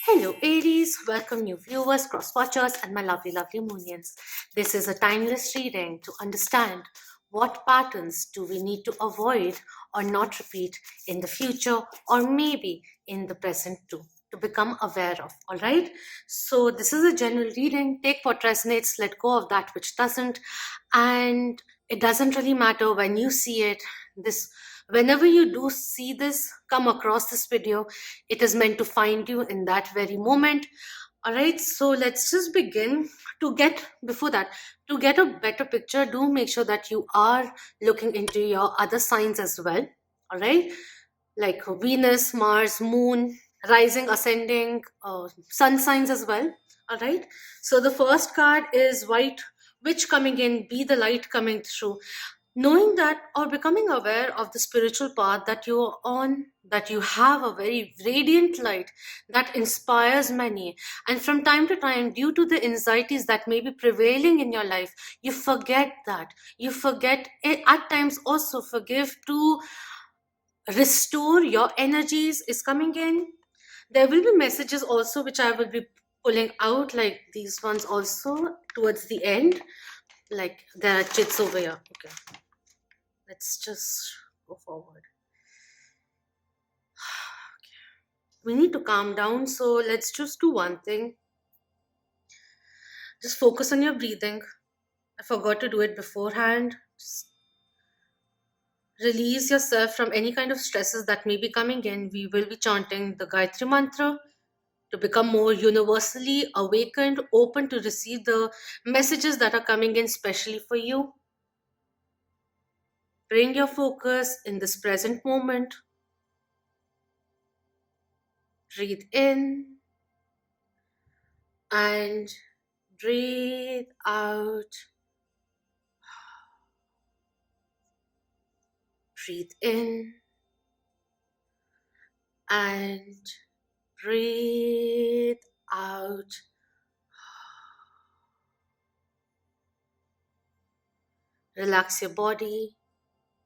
Hello, Aries. Welcome, new viewers, cross watchers, and my lovely, lovely Moonians. This is a timeless reading to understand what patterns do we need to avoid or not repeat in the future, or maybe in the present too, to become aware of. All right. So, this is a general reading. Take what resonates, let go of that which doesn't. And it doesn't really matter when you see it. This Whenever you do see this, come across this video, it is meant to find you in that very moment. All right, so let's just begin. Before that, to get a better picture, do make sure that you are looking into your other signs as well. All right, like Venus, Mars, Moon, rising, ascending, sun signs as well. All right, so the first card is white, which coming in, be the light coming through. Knowing that or becoming aware of the spiritual path that you are on, that you have a very radiant light that inspires many. And from time to time, due to the anxieties that may be prevailing in your life, you forget that. You forget it, at times also forgive to restore your energies is coming in. There will be messages also which I will be pulling out, like these ones also towards the end. Like there are chits over here. Okay. Let's just go forward. We need to calm down, so let's just do one thing. Just focus on your breathing. I forgot to do it beforehand. Just release yourself from any kind of stresses that may be coming in. We will be chanting the Gayatri Mantra to become more universally awakened, open to receive the messages that are coming in specially for you. Bring your focus in this present moment. Breathe in and breathe out. Breathe in and breathe out. Relax your body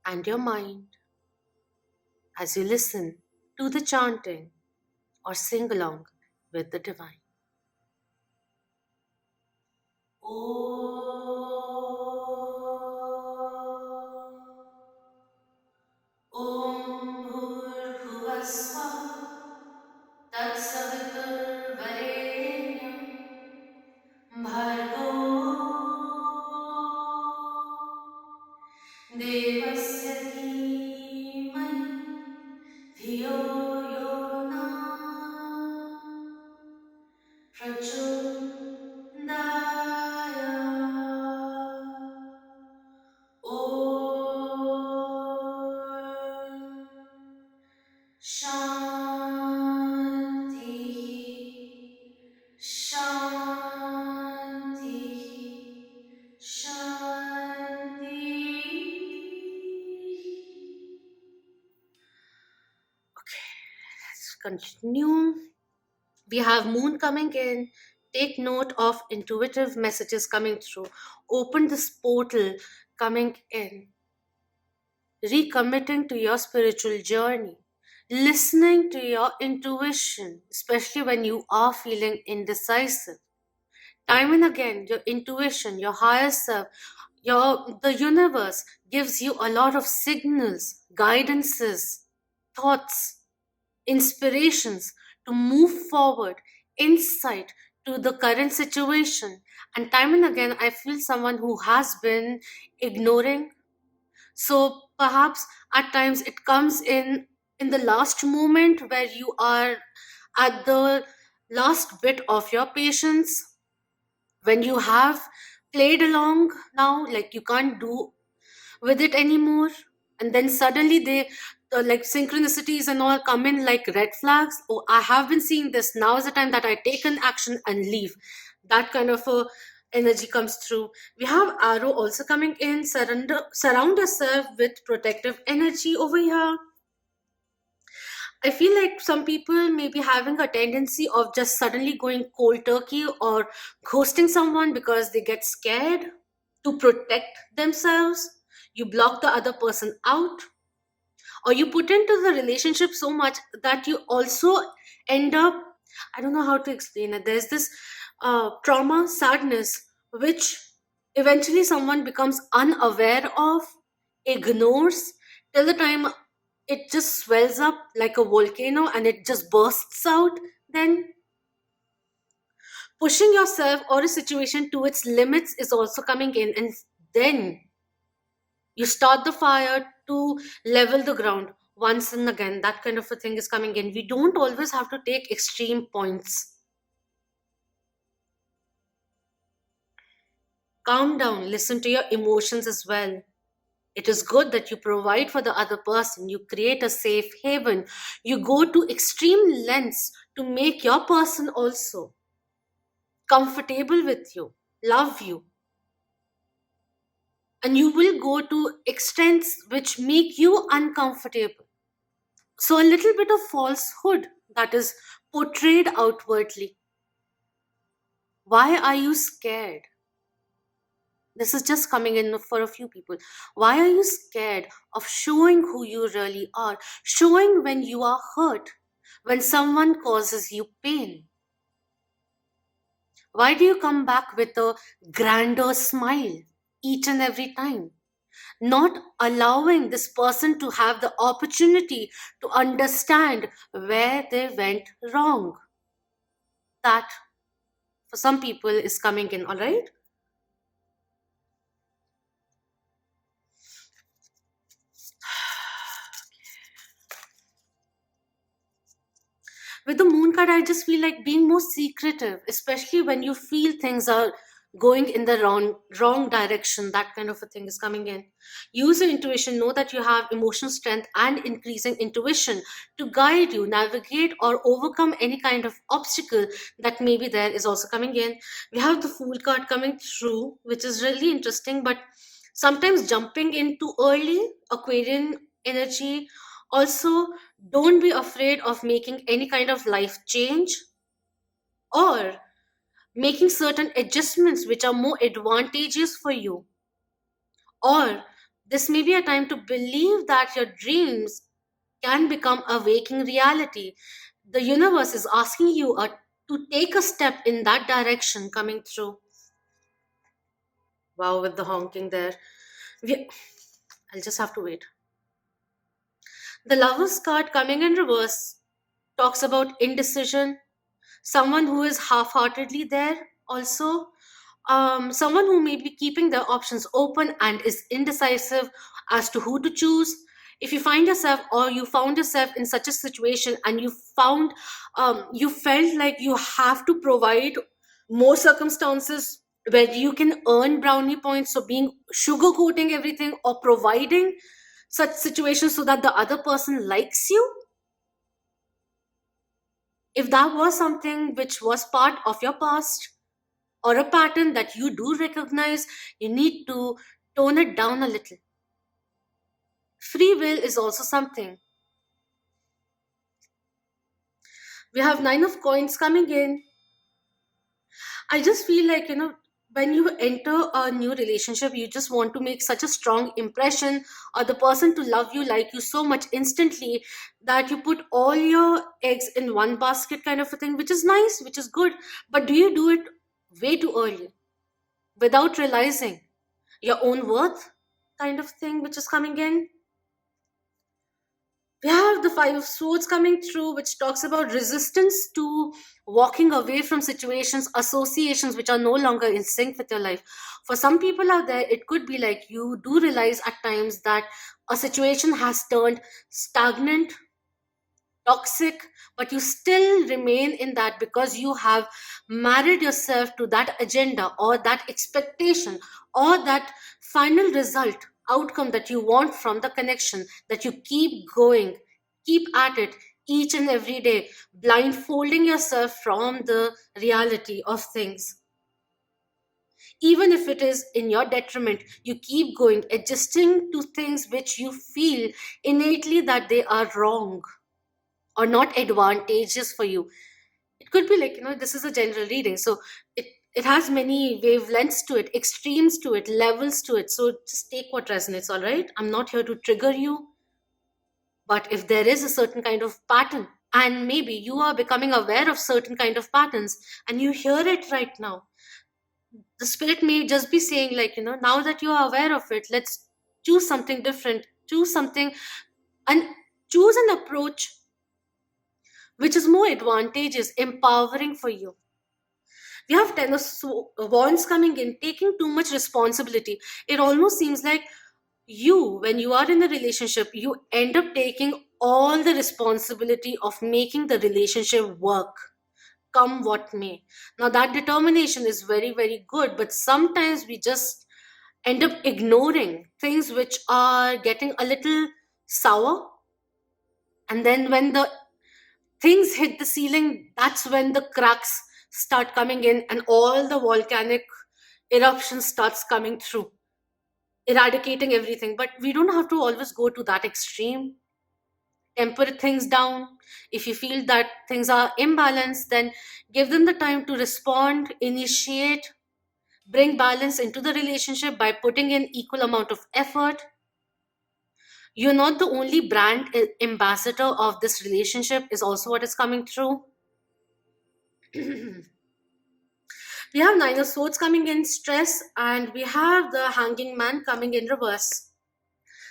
and your mind as you listen to the chanting or sing along with the divine. Om Bhurbhuvah Swaha Tatsaviturvarenyam Bhargo Devasya Dhimahi Dhiyo Yo Na Prachodaya. Om Shanti Shanti Shanti. Okay, let's continue. We have moon coming in. Take note of intuitive messages coming through. Open this portal coming in. Recommitting to your spiritual journey. Listening to your intuition, especially when you are feeling indecisive. Time and again, your intuition, your higher self, the universe gives you a lot of signals, guidances, thoughts, inspirations to move forward, insight to the current situation. And time and again, I feel someone who has been ignoring. So perhaps at times it comes in the last moment where you are at the last bit of your patience, when you have played along now, like you can't do with it anymore, and then suddenly like synchronicities and all come in like red flags. Oh, I have been seeing this, now is the time that I take an action and leave. That kind of a energy comes through. We have arrow also coming in. Surround yourself with protective energy over here. I feel like some people may be having a tendency of just suddenly going cold turkey or ghosting someone because they get scared to protect themselves. You block the other person out, or you put into the relationship so much that you also end up I don't know how to explain it. There's this trauma, sadness, which eventually someone becomes unaware of, ignores, till the time it just swells up like a volcano and it just bursts out. Then pushing yourself or a situation to its limits is also coming in, and then you start the fire to level the ground once and again. That kind of a thing is coming in. We don't always have to take extreme points. Calm down, listen to your emotions as well. It is good that you provide for the other person, you create a safe haven, you go to extreme lengths to make your person also comfortable with you, love you, and you will go to extents which make you uncomfortable. So, a little bit of falsehood that is portrayed outwardly. Why are you scared? This is just coming in for a few people. Why are you scared of showing who you really are? Showing when you are hurt, when someone causes you pain. Why do you come back with a grander smile each and every time? Not allowing this person to have the opportunity to understand where they went wrong. That, for some people, is coming in, all right? With the moon card, I just feel like being more secretive, especially when you feel things are going in the wrong direction. That kind of a thing is coming in. Use your intuition. Know that you have emotional strength and increasing intuition to guide you, navigate, or overcome any kind of obstacle that maybe there is also coming in. We have the Fool card coming through, which is really interesting, but sometimes jumping in too early, Aquarian energy. Also, don't be afraid of making any kind of life change or making certain adjustments which are more advantageous for you. Or this may be a time to believe that your dreams can become a waking reality. The universe is asking you to take a step in that direction coming through. Wow, with the honking there. We, I'll just have to wait. The Lover's card coming in reverse talks about indecision, someone who is half-heartedly there also, someone who may be keeping their options open and is indecisive as to who to choose. If you find yourself or you found yourself in such a situation and you felt like you have to provide more circumstances where you can earn brownie points, so being sugarcoating everything or providing such situations so that the other person likes you, if that was something which was part of your past or a pattern that you do recognize, you need to tone it down a little. Free will is also something. We have nine of coins coming in. I just feel like, when you enter a new relationship, you just want to make such a strong impression or the person to love you, like you so much instantly that you put all your eggs in one basket, kind of a thing, which is nice, which is good. But do you do it way too early without realizing your own worth, kind of thing, which is coming in? We have the Five of Swords coming through, which talks about resistance to walking away from situations, associations which are no longer in sync with your life. For some people out there, it could be like you do realize at times that a situation has turned stagnant, toxic, but you still remain in that because you have married yourself to that agenda or that expectation or that final result outcome that you want from the connection, that you keep going, keep at it each and every day, blindfolding yourself from the reality of things. Even if it is in your detriment, you keep going, adjusting to things which you feel innately that they are wrong or not advantageous for you. It could be like, this is a general reading, so it has many wavelengths to it, extremes to it, levels to it, so just take what resonates, all right? I'm not here to trigger you, but if there is a certain kind of pattern and maybe you are becoming aware of certain kind of patterns and you hear it right now. The spirit may just be saying, like, now that you are aware of it, let's choose something different, choose something, and choose an approach which is more advantageous, empowering for you. We have ten of wands coming in, taking too much responsibility. It almost seems like when you are in a relationship, you end up taking all the responsibility of making the relationship work, come what may. Now, that determination is very, very good, but sometimes we just end up ignoring things which are getting a little sour. And then when the things hit the ceiling, that's when the cracks start coming in and all the volcanic eruption starts coming through, eradicating everything. But we don't have to always go to that extreme. Temper things down. If you feel that things are imbalanced, then give them the time to respond, initiate, bring balance into the relationship by putting in equal amount of effort. You're not the only brand ambassador of this relationship, is also what is coming through. We have nine of swords coming in, stress, and we have the hanging man coming in reverse.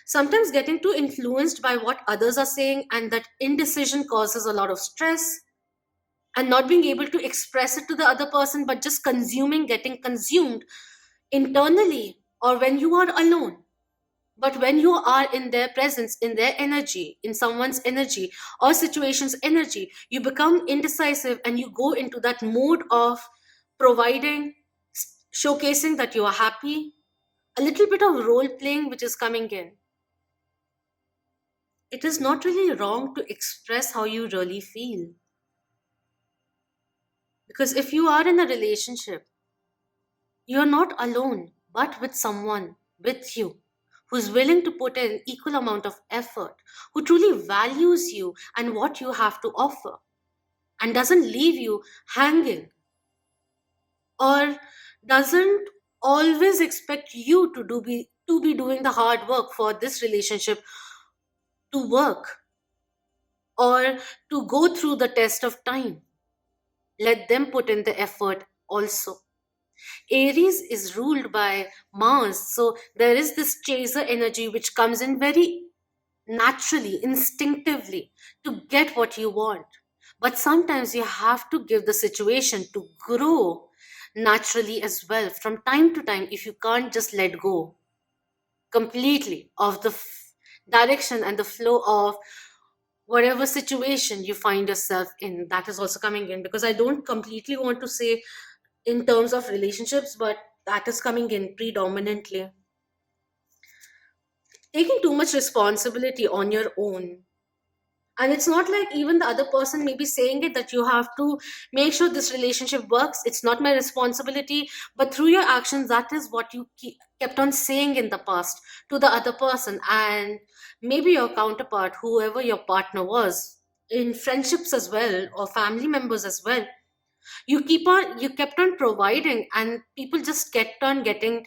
Sometimes getting too influenced by what others are saying, and that indecision causes a lot of stress, and not being able to express it to the other person, but just consuming, getting consumed internally, or when you are alone. But when you are in their presence, in their energy, in someone's energy or situation's energy, you become indecisive and you go into that mode of providing, showcasing that you are happy, a little bit of role playing which is coming in. It is not really wrong to express how you really feel. Because if you are in a relationship, you are not alone, but with someone with you who's willing to put in equal amount of effort, who truly values you and what you have to offer, and doesn't leave you hanging, or doesn't always expect you to be doing the hard work for this relationship to work, or to go through the test of time. Let them put in the effort also. Aries is ruled by Mars, so there is this chaser energy which comes in very naturally, instinctively, to get what you want. But sometimes you have to give the situation to grow naturally as well from time to time, if you can't just let go completely of the direction and the flow of whatever situation you find yourself in. That is also coming in, because I don't completely want to say in terms of relationships, but that is coming in predominantly. Taking too much responsibility on your own. And it's not like even the other person may be saying it, that you have to make sure this relationship works. It's not my responsibility. But through your actions, that is what you kept on saying in the past to the other person. And maybe your counterpart, whoever your partner was, in friendships as well, or family members as well. You kept on providing, and people just kept on getting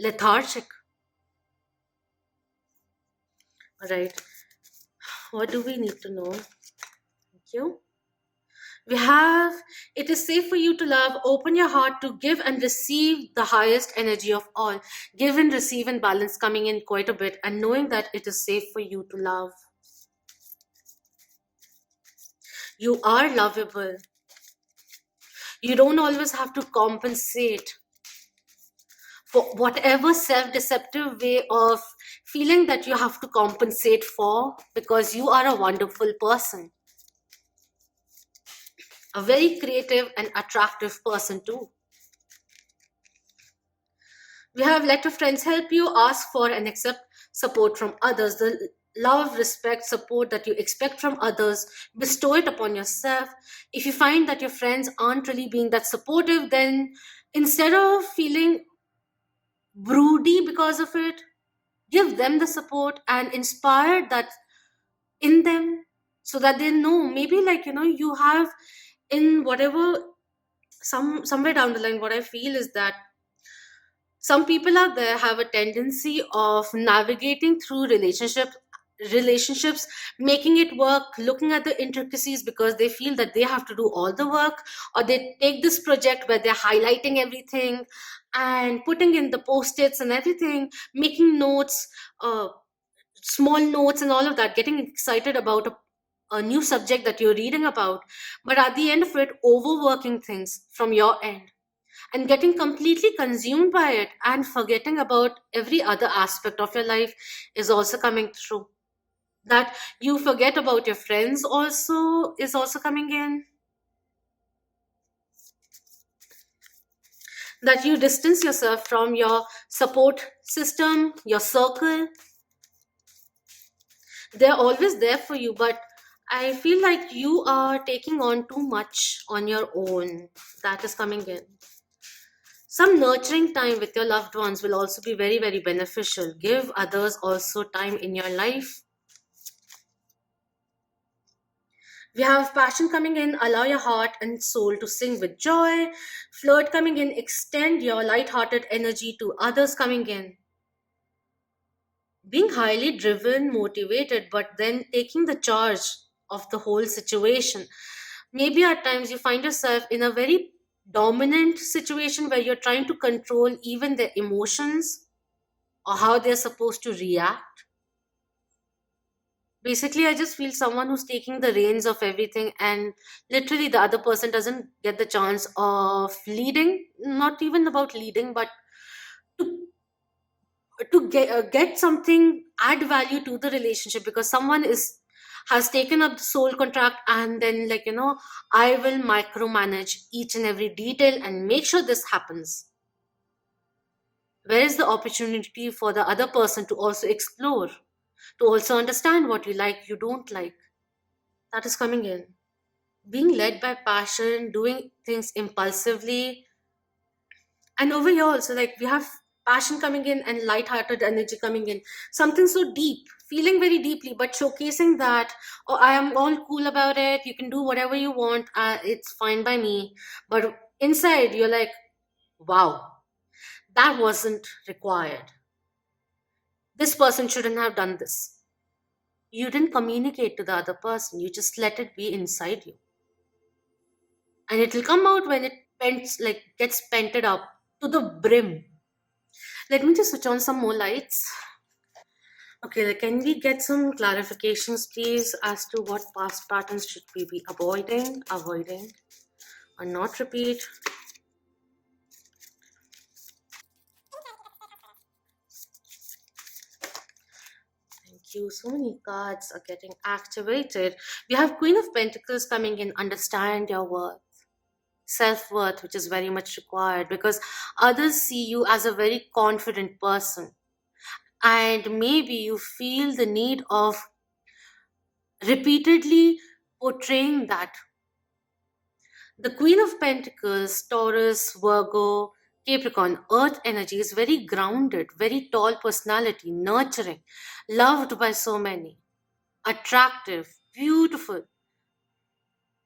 lethargic. All right. What do we need to know? Thank you. We have, it is safe for you to love. Open your heart to give and receive the highest energy of all. Give and receive and balance coming in quite a bit, and knowing that it is safe for you to love. You are lovable. You don't always have to compensate for whatever self deceptive way of feeling that you have to compensate for, because you are a wonderful person, a very creative and attractive person too. We have let your friends help you, ask for and accept support from others. The love, respect, support that you expect from others, bestow it upon yourself. If you find that your friends aren't really being that supportive, then instead of feeling broody because of it, give them the support and inspire that in them, so that they know, maybe, like, you have in whatever, somewhere down the line, what I feel is that some people out there have a tendency of navigating through relationships relationships, making it work, looking at the intricacies because they feel that they have to do all the work, or they take this project where they're highlighting everything and putting in the post-its and everything, making notes, small notes and all of that, getting excited about a new subject that you're reading about, but at the end of it, overworking things from your end and getting completely consumed by it and forgetting about every other aspect of your life is also coming through. That you forget about your friends also is also coming in. That you distance yourself from your support system, your circle. They're always there for you, but I feel like you are taking on too much on your own. That is coming in. Some nurturing time with your loved ones will also be very, very beneficial. Give others also time in your life. We have passion coming in, allow your heart and soul to sing with joy. Flirt coming in, extend your light-hearted energy to others coming in. Being highly driven, motivated, but then taking the charge of the whole situation. Maybe at times you find yourself in a very dominant situation where you're trying to control even their emotions or how they're supposed to react. Basically, I just feel someone who's taking the reins of everything, and literally the other person doesn't get the chance of leading, not even about leading, but to get something, add value to the relationship, because someone is has taken up the soul contract, and then, like, I will micromanage each and every detail and make sure this happens. Where is the opportunity for the other person to also explore, to also understand what you like, you don't like? That is coming in. Being led by passion, doing things impulsively. And over here also, like, we have passion coming in and light-hearted energy coming in. Something so deep, feeling very deeply, but showcasing that, oh, I am all cool about it. You can do whatever you want. It's fine by me. But inside, you're like, wow, that wasn't required. This person shouldn't have done this. You didn't communicate to the other person. You just let it be inside you, and it'll come out when it gets pented up to the brim. Let me just switch on some more lights. Okay, like, can we get some clarifications, please, as to what past patterns should we be avoiding, or not repeat? Thank you. So many cards are getting activated. We have Queen of Pentacles coming in. Understand your worth, self worth, which is very much required because others see you as a very confident person, and maybe you feel the need of repeatedly portraying that. The Queen of Pentacles, Taurus, Virgo, Capricorn, Earth energy is very grounded, very tall personality, nurturing, loved by so many, attractive, beautiful.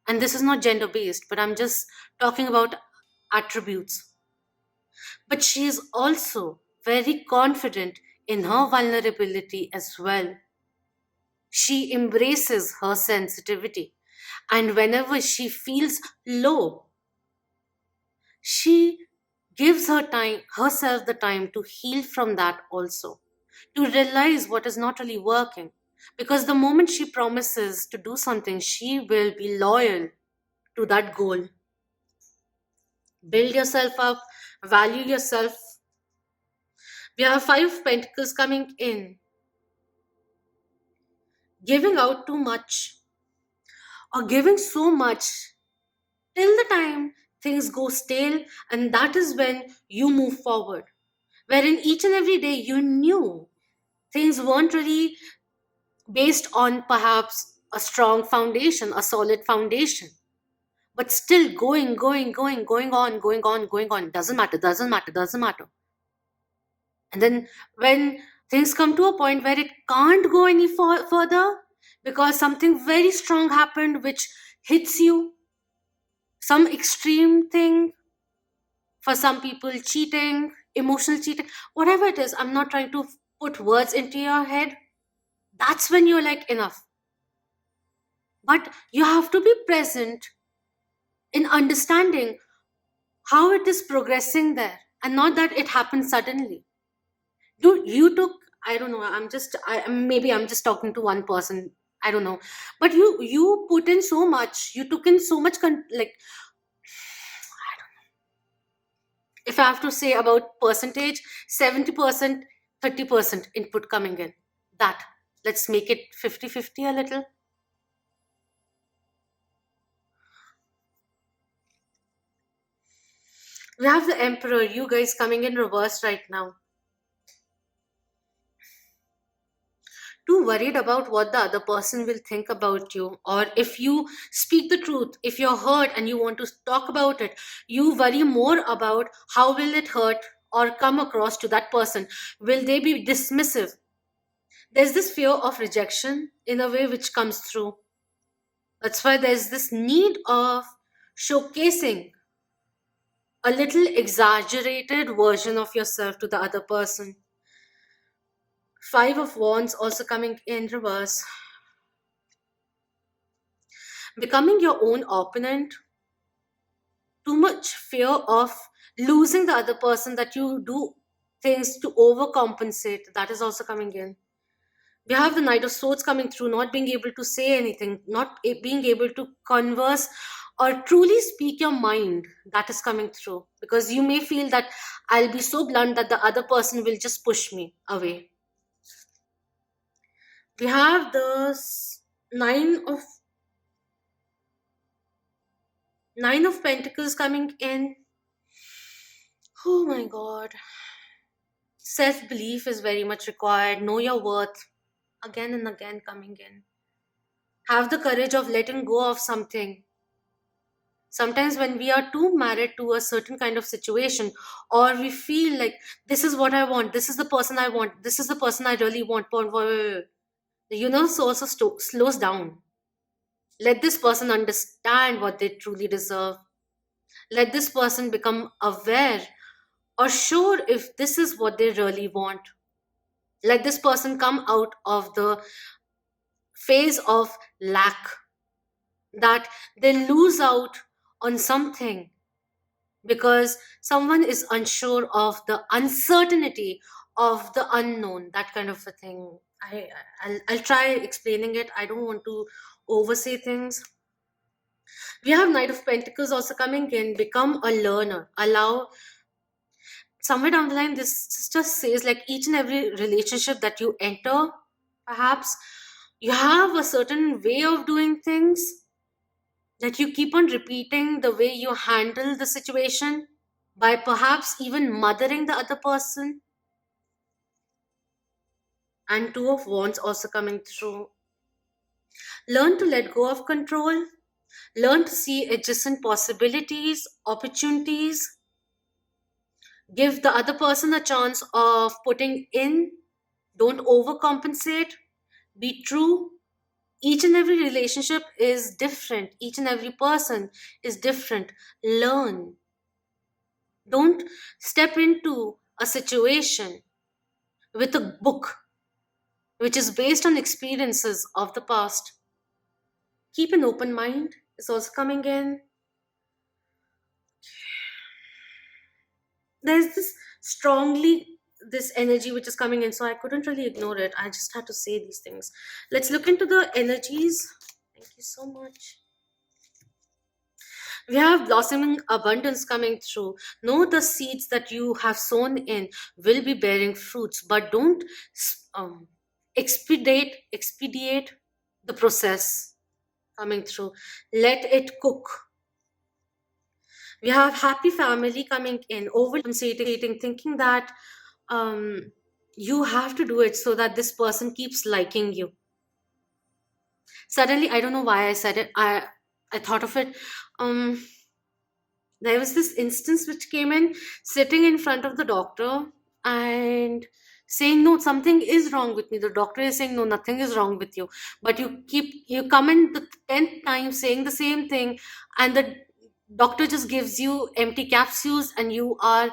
And this is not gender based, but I'm just talking about attributes. But she is also very confident in her vulnerability as well. She embraces her sensitivity. And whenever she feels low, she gives herself the time to heal from that also, to realize what is not really working. Because the moment she promises to do something, she will be loyal to that goal. Build yourself up, value yourself. We have Five of Pentacles coming in. Giving out too much, or giving so much till the time things go stale, and that is when you move forward. Wherein each and every day you knew things weren't really based on perhaps a strong foundation, a solid foundation, but still going on. Doesn't matter. And then when things come to a point where it can't go any further because something very strong happened which hits you, some extreme thing, for some people, cheating, emotional cheating, whatever it is, I'm not trying to put words into your head. That's when you're like, enough. But you have to be present in understanding how it is progressing there, and not that it happened suddenly. Dude, you took, I don't know, maybe I'm just talking to one person, I don't know. But you put in so much, you took in so much like, if I have to say about percentage, 70%, 30% input coming in. That, let's make it 50-50 a little. We have the Emperor, you guys coming in reverse right now. Too worried about what the other person will think about you, or if you speak the truth, if you're hurt and you want to talk about it, you worry more about how will it hurt or come across to that person. Will they be dismissive? There's this fear of rejection in a way which comes through. That's why there's this need of showcasing a little exaggerated version of yourself to the other person. Five of Wands also coming in reverse. Becoming your own opponent, too much fear of losing the other person that you do things to overcompensate. That is also coming in. We have the Knight of Swords coming through, not being able to say anything, not being able to converse or truly speak your mind. That is coming through because you may feel that I'll be so blunt that the other person will just push me away. We have the nine of Pentacles coming in. Oh my god. Self belief is very much required. Know your worth. Again and again coming in. Have the courage of letting go of something. Sometimes, when we are too married to a certain kind of situation, or we feel like this is what I want, this is the person I want, this is the person I really want, the universe also slows down. Let this person understand what they truly deserve. Let this person become aware or sure if this is what they really want. Let this person come out of the phase of lack, that they lose out on something because someone is unsure of the uncertainty of the unknown, that kind of a thing. I'll try explaining it. I don't want to oversay things. We have Knight of Pentacles also coming in. Become a learner. Allow, somewhere down the line, this just says like each and every relationship that you enter, perhaps you have a certain way of doing things that you keep on repeating the way you handle the situation by perhaps even mothering the other person. And Two of Wands also coming through. Learn to let go of control. Learn to see adjacent possibilities, opportunities. Give the other person a chance of putting in. Don't overcompensate. Be true. Each and every relationship is different. Each and every person is different. Learn. Don't step into a situation with a book which is based on experiences of the past. Keep an open mind is also coming in. There's this energy which is coming in, so I couldn't really ignore it. I just had to say these things. Let's look into the energies. Thank you so much. We have blossoming abundance coming through. Know the seeds that you have sown in will be bearing fruits, but don't um, expedite the process coming through. Let it cook. We have happy family coming in, overcompensating, thinking that um, you have to do it so that this person keeps liking you. Suddenly, I don't know why I said it. I thought of it. Um, there was this instance which came in, sitting in front of the doctor and saying, no, something is wrong with me. The doctor is saying, no, nothing is wrong with you, but you come in the 10th time saying the same thing, and the doctor just gives you empty capsules, and you are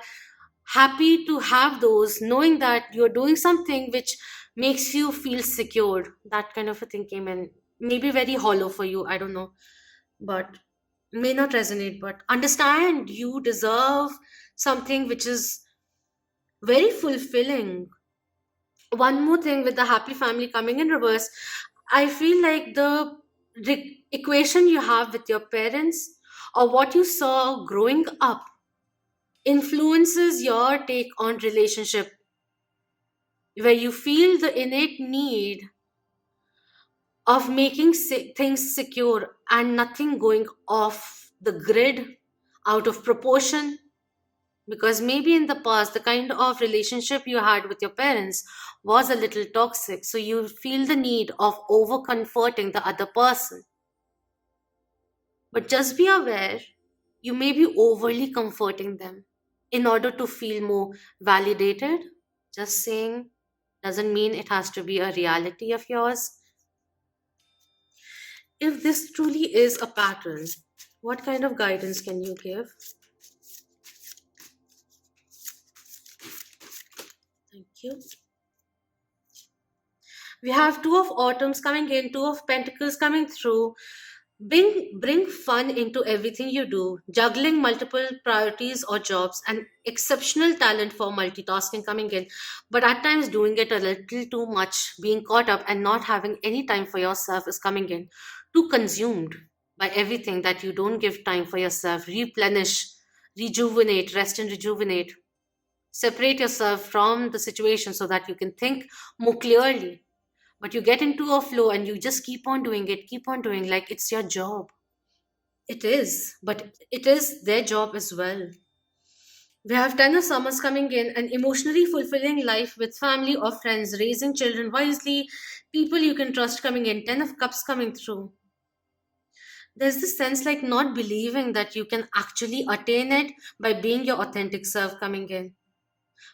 happy to have those, knowing that you're doing something which makes you feel secured. That kind of a thing came in. Maybe very hollow for you, I don't know, but may not resonate. But understand you deserve something which is very fulfilling. One more thing with the happy family coming in reverse, I feel like the equation you have with your parents or what you saw growing up influences your take on relationship, where you feel the innate need of making things secure and nothing going off the grid out of proportion. Because maybe in the past the kind of relationship you had with your parents was a little toxic, so you feel the need of over comforting the other person. But just be aware, you may be overly comforting them in order to feel more validated. Just saying, doesn't mean it has to be a reality of yours. If this truly is a pattern, what kind of guidance can you give? Thank you. We have two of autumns coming in, two of pentacles coming through. Bring fun into everything you do, juggling multiple priorities or jobs, and exceptional talent for multitasking coming in, but at times doing it a little too much, being caught up and not having any time for yourself is coming in. Too consumed by everything that you don't give time for yourself, replenish, rejuvenate, rest and rejuvenate. Separate yourself from the situation so that you can think more clearly, but you get into a flow and you just keep on doing it, keep on doing like it's your job. It is, but it is their job as well. We have 10 of summers coming in, an emotionally fulfilling life with family or friends, raising children wisely, people you can trust coming in, 10 of cups coming through. There's this sense like not believing that you can actually attain it by being your authentic self coming in.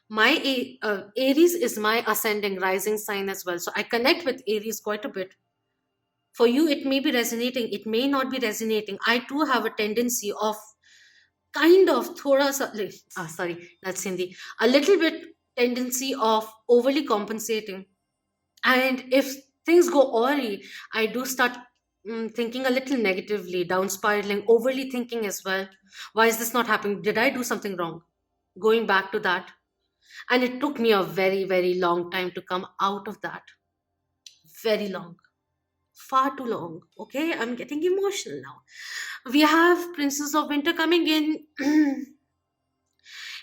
Aries is my ascending rising sign as well, so I connect with Aries quite a bit. For you it may be resonating, it may not be resonating. I too have a tendency of kind of thoda sa, sorry, that's Hindi, a little bit tendency of overly compensating. And if things go awry, I do start thinking a little negatively, down spiraling, overly thinking as well. Why is this not happening? Did I do something wrong? Going back to that. And it took me a very, very long time to come out of that. Very long. Far too long. Okay, I'm getting emotional now. We have Princess of Winter coming in.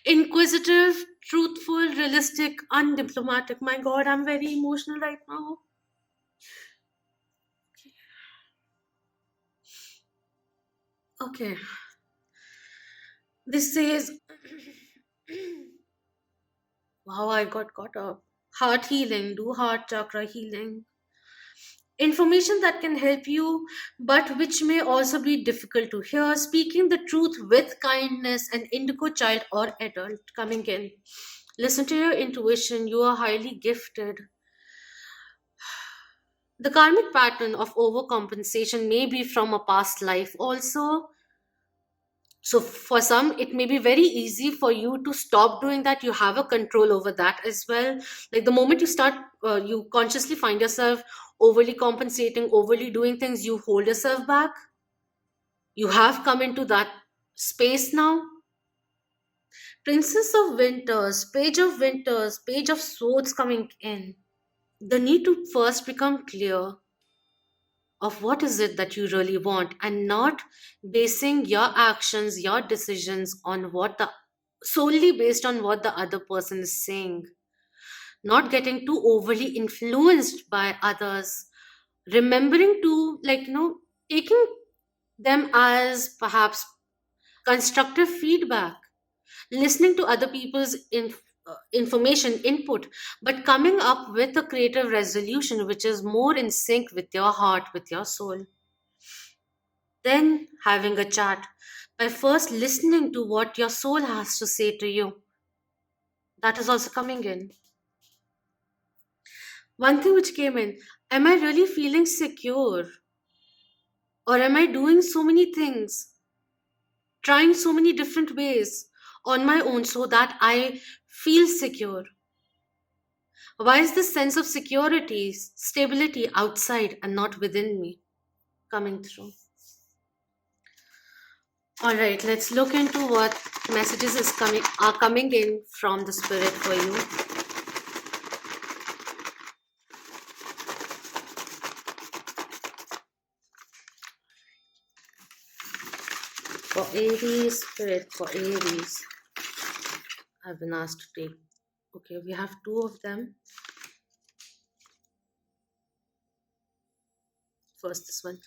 Inquisitive, truthful, realistic, undiplomatic. My god, I'm very emotional right now. Okay, this says, wow, I got caught up. Heart healing, do heart chakra healing. Information that can help you, but which may also be difficult to hear. Speaking the truth with kindness, an indigo child or adult coming in. Listen to your intuition, you are highly gifted. The karmic pattern of overcompensation may be from a past life also. So, for some, it may be very easy for you to stop doing that. You have a control over that as well. Like the moment you start, you consciously find yourself overly compensating, overly doing things, you hold yourself back. You have come into that space now. Princess of Winters, Page of Swords coming in. The need to first become clear of what is it that you really want and not basing your actions, your decisions on what the solely based on what the other person is saying, not getting too overly influenced by others, remembering to taking them as perhaps constructive feedback, listening to other people's information input, but coming up with a creative resolution which is more in sync with your heart, with your soul. Then having a chat by first listening to what your soul has to say to you. That is also coming in. One thing which came in, am I really feeling secure? Or am I doing so many things, trying so many different ways on my own so that I feel secure? Why is this sense of security, stability outside and not within me coming through? All right, let's look into what messages are coming in from the spirit for you. For Aries, spirit for Aries. I've been asked to take. Okay, we have two of them. First, this one.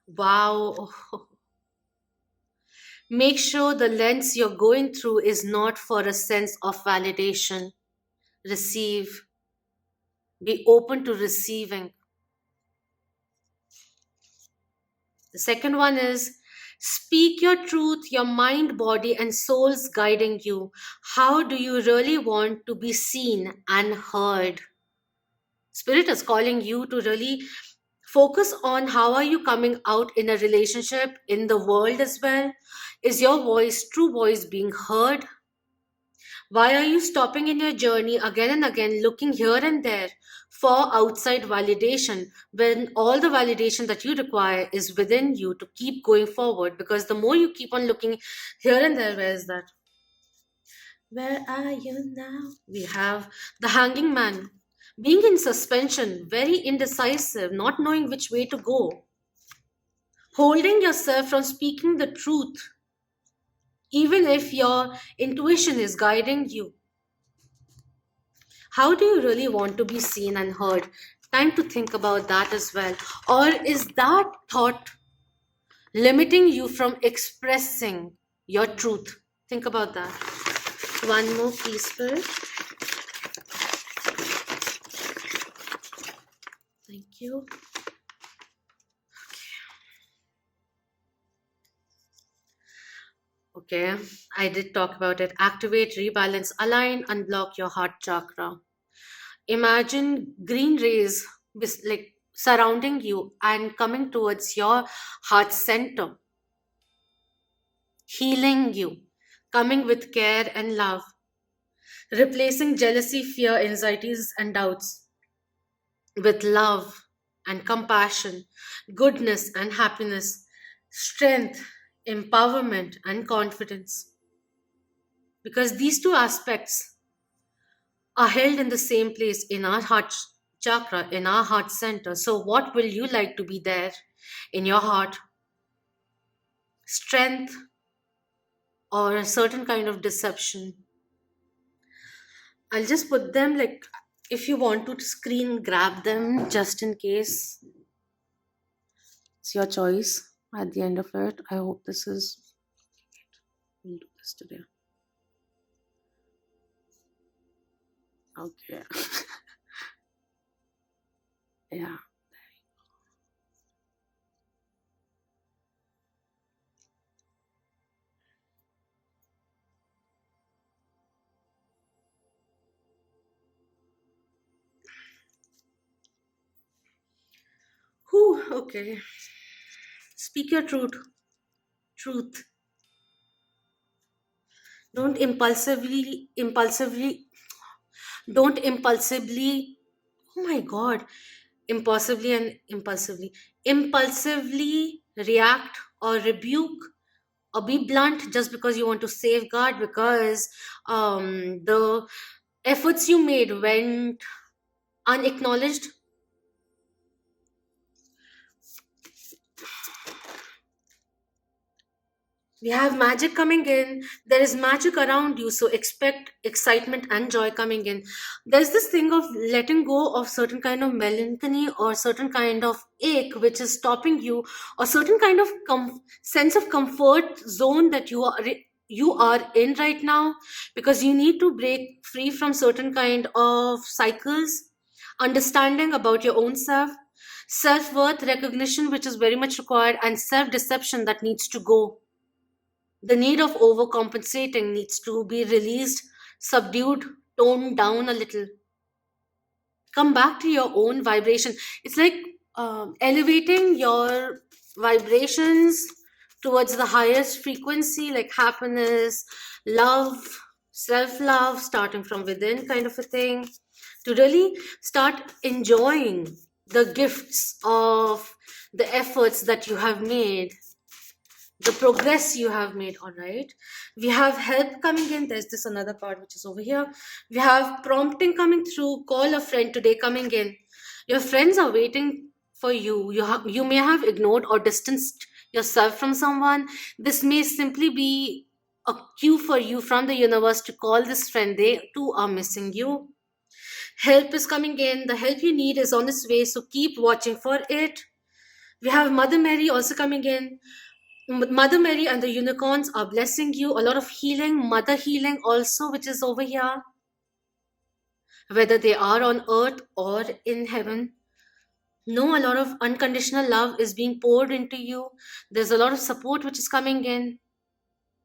Wow. Make sure the lens you're going through is not for a sense of validation. Receive. Be open to receiving. The second one is speak your truth, your mind, body, and soul's guiding you. How do you really want to be seen and heard? Spirit is calling you to really focus on how are you coming out in a relationship, in the world as well. Is your voice, true voice, being heard? Why are you stopping in your journey again and again, looking here and there for outside validation when all the validation that you require is within you to keep going forward? Because the more you keep on looking here and there, where is that? Where are you now? We have the hanging man. Being in suspension, very indecisive, not knowing which way to go. Holding yourself from speaking the truth, even if your intuition is guiding you. How do you really want to be seen and heard? Time to think about that as well. Or is that thought limiting you from expressing your truth? Think about that. One more, please, Spirit. Thank you. Okay, I did talk about it. Activate, rebalance, align, unblock your heart chakra. Imagine green rays like surrounding you and coming towards your heart center, healing you, coming with care and love, replacing jealousy, fear, anxieties, and doubts with love and compassion, goodness and happiness, strength, empowerment, and confidence. Because these two aspects are held in the same place in our heart chakra, in our heart center. So, what will you like to be there in your heart? Strength or a certain kind of deception? I'll just put them like if you want to screen grab them just in case. It's your choice at the end of it. I hope this is. We'll do this today. Okay. Yeah. Whew, okay. Speak your truth. Truth. Don't don't impulsively, oh my god, impulsively react or rebuke or be blunt just because you want to safeguard, because the efforts you made went unacknowledged. We have magic coming in. There is magic around you, so expect excitement and joy coming in. There's this thing of letting go of certain kind of melancholy or certain kind of ache which is stopping you, or certain kind of sense of comfort zone that you are in right now, because you need to break free from certain kind of cycles, understanding about your own self-worth, recognition which is very much required, and self-deception that needs to go. The need of overcompensating needs to be released, subdued, toned down a little. Come back to your own vibration. It's like elevating your vibrations towards the highest frequency, like happiness, love, self-love starting from within kind of a thing, to really start enjoying the gifts of the efforts that you have made, the progress you have made. All right, we have help coming in. There's this another card which is over here. We have prompting coming through. Call a friend today coming in. Your friends are waiting for you. You may have ignored or distanced yourself from someone. This may simply be a cue for you from the universe to call this friend. They too are missing you. Help is coming in. The help you need is on its way, so keep watching for it. We have Mother Mary also coming in. Mother Mary and the unicorns are blessing you. A lot of healing, mother healing also, which is over here, whether they are on earth or in heaven. No, a lot of unconditional love is being poured into you. There's a lot of support which is coming in.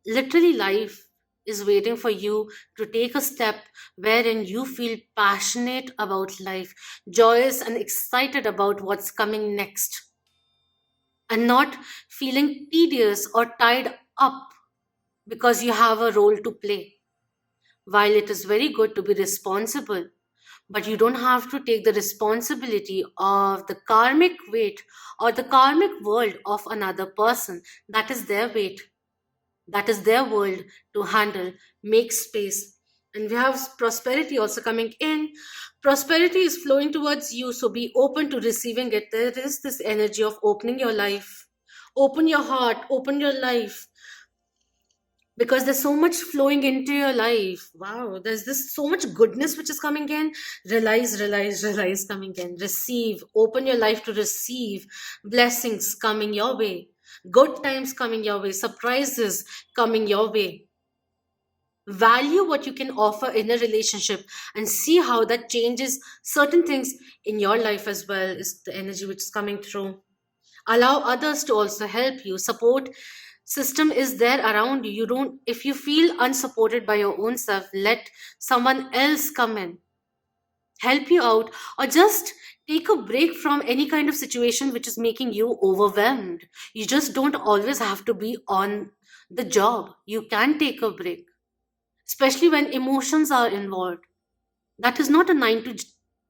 Literally, life is waiting for you to take a step wherein you feel passionate about life, joyous and excited about what's coming next, and not feeling tedious or tied up because you have a role to play. While it is very good to be responsible, but you don't have to take the responsibility of the karmic weight or the karmic world of another person. That is their weight, that is their world to handle. Make space. And we have prosperity also coming in. Prosperity is flowing towards you, so be open to receiving it. There is this energy of opening your life, open your heart, open your life, because there's so much flowing into your life. Wow, there's this so much goodness which is coming in. Realize coming in. Receive, open your life to receive blessings coming your way, good times coming your way, surprises coming your way. Value what you can offer in a relationship and see how that changes certain things in your life as well, is the energy which is coming through. Allow others to also help you. Support system is there around you. You don't, if you feel unsupported by your own self, let someone else come in, help you out, or just take a break from any kind of situation which is making you overwhelmed. You just don't always have to be on the job. You can take a break, especially when emotions are involved. That is not a 9 to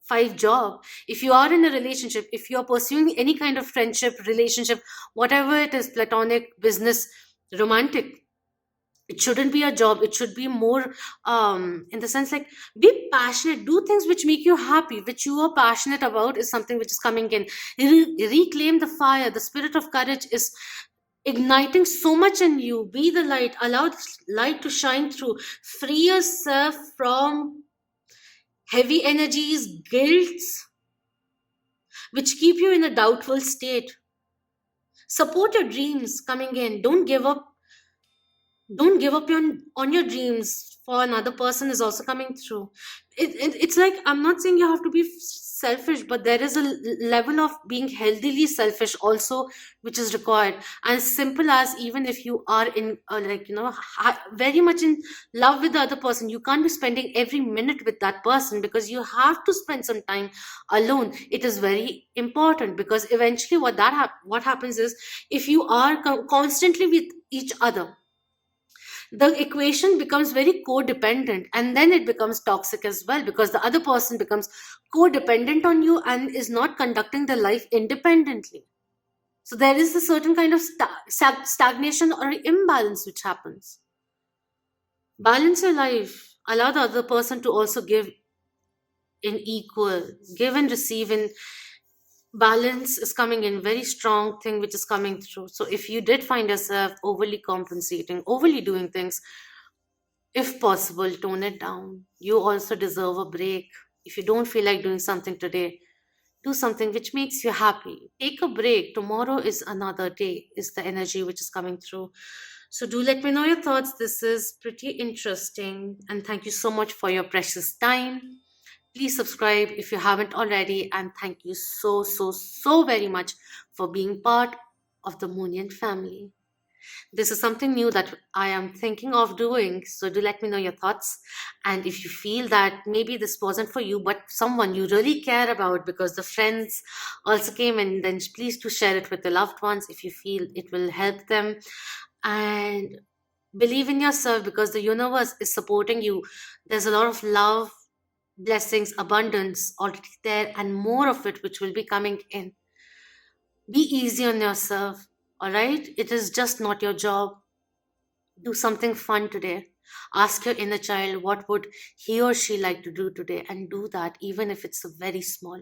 5 job. If you are in a relationship, if you are pursuing any kind of friendship, relationship, whatever it is, platonic, business, romantic, it shouldn't be a job. It should be more, in the sense, like, be passionate, do things which make you happy, which you are passionate about, is something which is coming in. Reclaim the fire. The spirit of courage is igniting so much in you. Be the light, allow the light to shine through. Free yourself from heavy energies, guilts, which keep you in a doubtful state. Support your dreams coming in. Don't give up on your dreams for another person is also coming through. It's like, I'm not saying you have to be selfish, but there is a level of being healthily selfish also which is required. As simple as, even if you are in, like, very much in love with the other person, you can't be spending every minute with that person, because you have to spend some time alone. It is very important, because eventually what happens is, if you are constantly with each other, the equation becomes very codependent, and then it becomes toxic as well, because the other person becomes codependent on you and is not conducting their life independently. So there is a certain kind of stagnation or imbalance which happens. Balance your life, allow the other person to also give in equal, give and receive in balance is coming in, very strong thing which is coming through. So if you did find yourself overly compensating, overly doing things, if possible, tone it down. You also deserve a break. If you don't feel like doing something today, do something which makes you happy. Take a break. Tomorrow is another day, is the energy which is coming through. So do let me know your thoughts. This is pretty interesting. And thank you so much for your precious time. Please subscribe if you haven't already. And thank you so very much for being part of the Moonian family. This is something new that I am thinking of doing. So do let me know your thoughts. And if you feel that maybe this wasn't for you, but someone you really care about, because the friends also came in, then please do share it with the loved ones if you feel it will help them. And Believe in yourself because the universe is supporting you. There's a lot of love, blessings, abundance already there, and more of it which will be coming in. Be easy on yourself, all right? It is just not your job. Do something fun today. Ask your inner child what would he or she like to do today, and do that even if it's very small.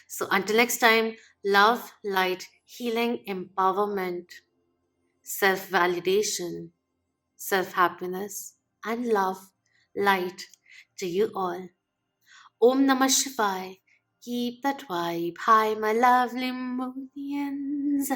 So until next time, love, light, healing, empowerment, self validation, self happiness, and love, light to you all. Om Namah Shivaya. Keep that vibe high, my lovely Moonians.